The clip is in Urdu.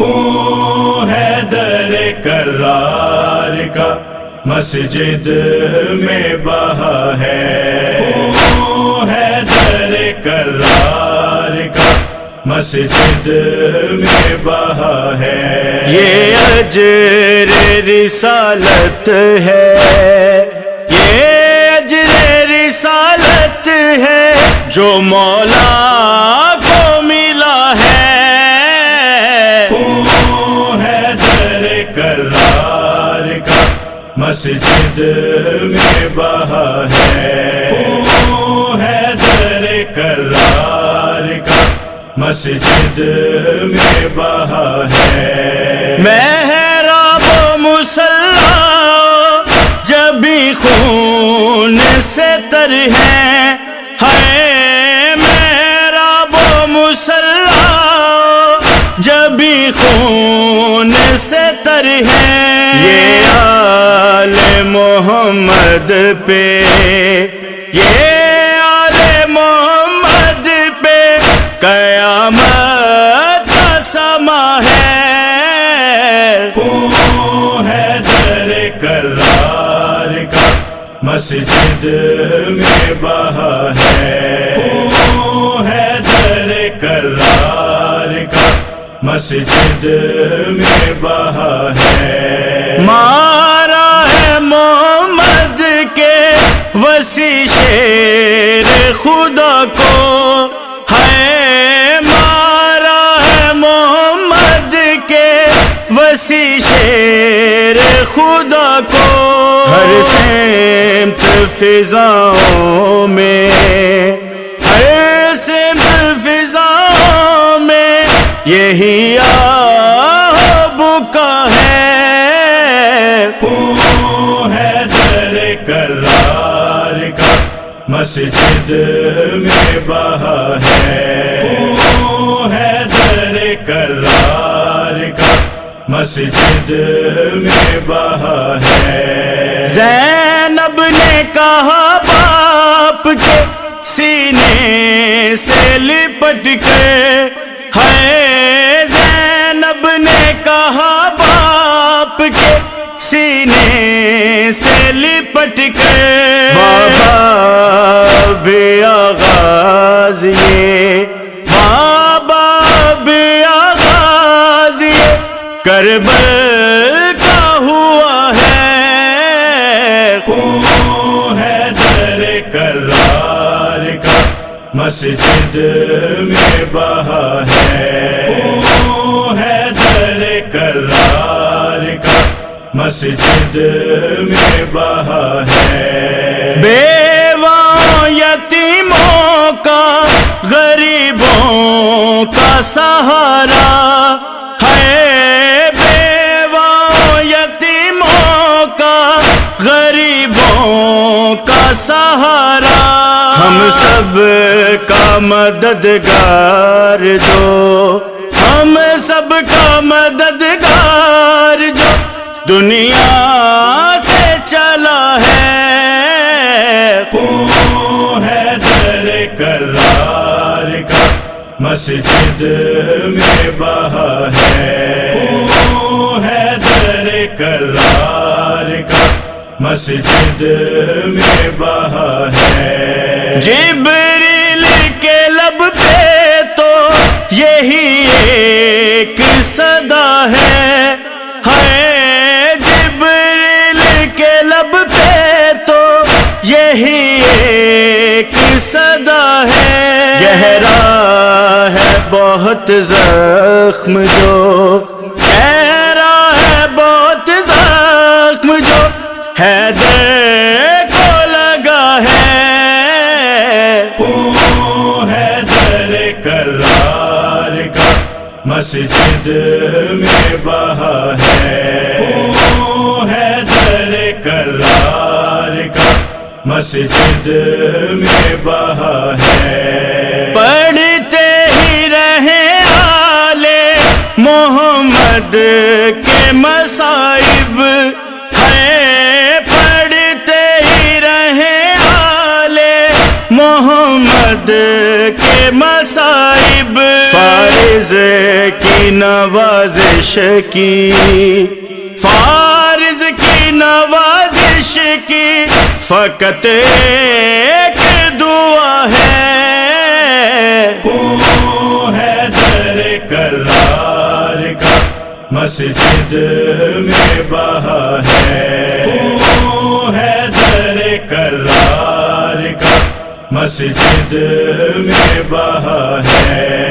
خون حیدر کرار کا مسجد میں بہا ہے، خون حیدر کرار کا مسجد میں بہا ہے۔ یہ اجر رسالت ہے، یہ اجر رسالت ہے جو مولا کو ملا ہے۔ خون حیدر کرار کا مسجد میں بہا ہے، خون حیدر کرار کا مسجد میں بہا ہے۔ محراب و مصلی جبھی خون سے تر ہیں، ہے محراب و مصلی جبھی خون سے تر ہیں۔ یہ آل محمد پہ، یہ آل محمد پہ قیامت کا سما ہے۔ خون حیدر کرار کا مسجد میں بہا ہے، خون حیدر کرار کا مسجد میں بہا ہے۔ مارا ہے محمد کے وسیع شیر خدا کو، ہے مارا ہے محمد کے وسیع شیر خدا کو۔ ہر سمت فضاؤں میں، ہر سمت فضاؤں میں یہی آہ بکا ہے۔ خون حیدر کرار کا مسجد میں بہا ہے، خون حیدر کرار کا مسجد میں بہا ہے۔ زینب نے کہا باپ کے سینے سے لپٹ کے، ہے زینب نے کہا باپ کے سینے سے لپٹ کے۔ بابا بھی آغازیے، بابا بھی آغازیے کربل کا ہوا ہے۔ خون حیدر کرار کا مسجد میں بہا ہے، خون حیدر کرار کا مسجد میں بہا ہے۔ بیواں یتیموں کا غریبوں کا سہارا ہے، بیواں یتیموں کا غریبوں کا سہارا۔ ہم سب کا مددگار جو، ہم سب کا مددگار جو دنیا سے چلا ہے۔ خون حیدر کرار کا مسجد میں بہا ہے، خون حیدر کرار کا مسجد میں بہا ہے۔ جبریل کے لب پہ تو یہی ایک صدا ہے، جبریل کے لب پہ تو یہی ایک صدا ہے۔ گہرا ہے بہت زخم جو، گہرا ہے بہت زخم جو حیدر کو لگا ہے۔ خون حیدر کرار کا مسجد میں بہا ہے، خون حیدر کرار کا مسجد میں بہا ہے۔ پڑھتے ہی رہے آلے محمد کے مصائب، ہے پڑھتے ہی رہے آلے محمد کے مصائب۔ فارض کی نوازش کی، فارض کی نوازش کی فقط ایک دعا ہے، خون ہے در کرار کا مسجد میں بہا ہے، خون ہے در کرار کا مسجد میں بہا ہے۔